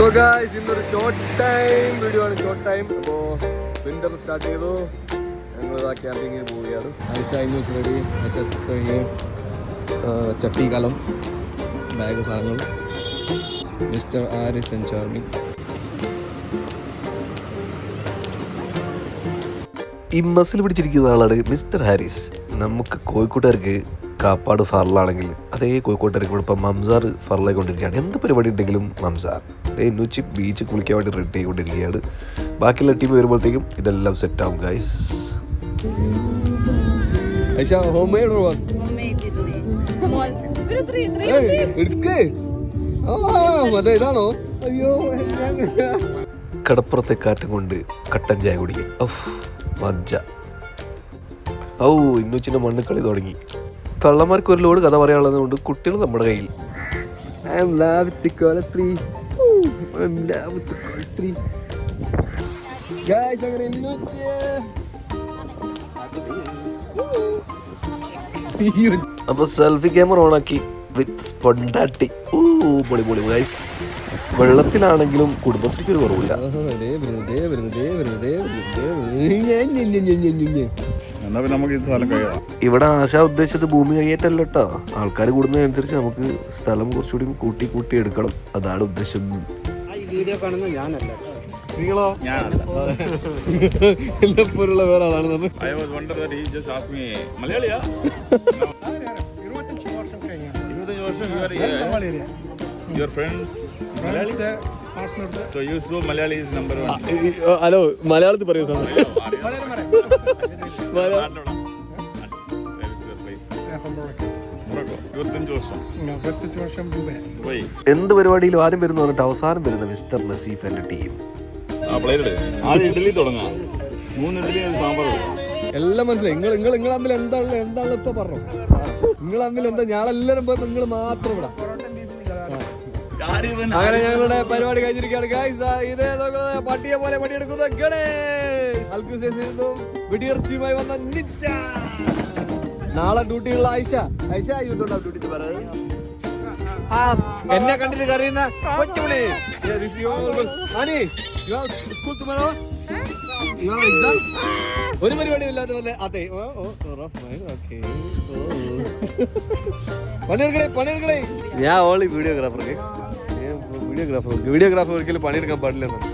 So guys ഇന്നൊരു short time video ആണ്. Short time അപ്പോൾ വിന്റർ സ്റ്റാർട്ട് ചെയ്തു. ഞങ്ങൾ ക്യാമ്പിങ്ങിന് പോവുകയാണ്. ഐഷ ഇന്ന് വെച്ച് റെഡി. ചട്ടി കലം ബാഗ് സാധനങ്ങൾ. Mister Aris and Charmi. ഈ മസിൽ പിടിച്ചിരിക്കുന്ന ആളാണ് മിസ്റ്റർ ഹാരിസ്. നമുക്ക് കോഴിക്കോട്ടുകാർക്ക് കാപ്പാട് ഫറലാണെങ്കിൽ അതേ കോഴിക്കോട്ടുകാർക്ക് ഇവിടെ ഇപ്പം മംസാർ ഫറലായിക്കൊണ്ടിരിക്കുകയാണ്. എന്ത് പരിപാടി ഉണ്ടെങ്കിലും മംസാർ ഇന്നുച്ചി ബീച്ച് കുളിക്കാൻ വേണ്ടി റെഡി ആയിക്കൊണ്ടിരിക്കുകയാണ്. ബാക്കിയുള്ള ടീം വരുമ്പോഴത്തേക്കും ഇതെല്ലാം സെറ്റ് ആവും ഗൈസ്. ഇതാണോ? അയ്യോ, കടപ്പുറത്തെ കാറ്റും കൊണ്ട് കട്ടൻ ചായ കുടിക്കുക. മജ്ജ. ഇന്നുച്ചിൻ്റെ മണ്ണ് കളി തുടങ്ങി. തള്ളമാർക്ക് ഒരു ലോഡ് കഥ പറയാനുള്ളത് കൊണ്ട് കുട്ടികൾ നമ്മുടെ കയ്യിൽ. അപ്പൊ സെൽഫി ക്യാമറ ഓണാക്കി വിത്ത് സ്പോണ്ടാറ്റി. പൊളി പൊളി ഗൈസ്. വെള്ളത്തിലാണെങ്കിലും കുടുംബശ്രീക്ക് ഒരു കുറവില്ല. ഇവിടെ ആശ ഉദ്ദേശിച്ചത് ഭൂമി കയ്യേറ്റല്ല കേട്ടോ. ആൾക്കാർ കൂടുന്നതനുസരിച്ച് നമുക്ക് സ്ഥലം കുറച്ചുകൂടി കൂട്ടി കൂട്ടി എടുക്കണം. അതാണ് ഉദ്ദേശം. നിങ്ങളോ? എന്നെ പോലുള്ള വേറെ ആളാണ്. ഹലോ, മലയാളത്തിൽ പറയൂ സാർ. എന്ത് പരിപാടിയിലും ആദ്യം വരുന്ന പറഞ്ഞിട്ട് അവസാനം വരുന്ന മിസ്റ്റർ നസീഫ് എന്റെ ടീം. എല്ലാം മനസ്സിലായി. നിങ്ങൾ തമ്മിൽ എന്താണ് ഇപ്പൊ പറഞ്ഞു? നിങ്ങൾ തമ്മിൽ എന്താ? ഞാളെല്ലാരും പോയപ്പോ നിങ്ങൾ മാത്രം വിടാം. അങ്ങനെ ഞങ്ങളുടെ പരിപാടി കഴിഞ്ഞിരിക്കുകയാണ് ഗൈസ്. ഇതേ പട്ടിയെ പോലെ പണിയെടുക്കുന്ന വെടിയിറച്ചിയുമായി വന്ന നിച്ച. നാളെ ഡ്യൂട്ടിയുള്ള ഐഷ. ഡ്യൂട്ടി എന്നെ കണ്ടിട്ട് കറിയുന്ന കൊച്ചുമണി. ഒരു പരിപാടി ഇല്ലാത്ത പോലെ. അതെ, പണിയെടുക്കണേ. ഞാൻ ഓൺലി വീഡിയോഗ്രാഫർ. വീഡിയോഗ്രാഫർ ഒരിക്കലും പണിയെടുക്കാൻ പാടില്ലെന്നാണ്.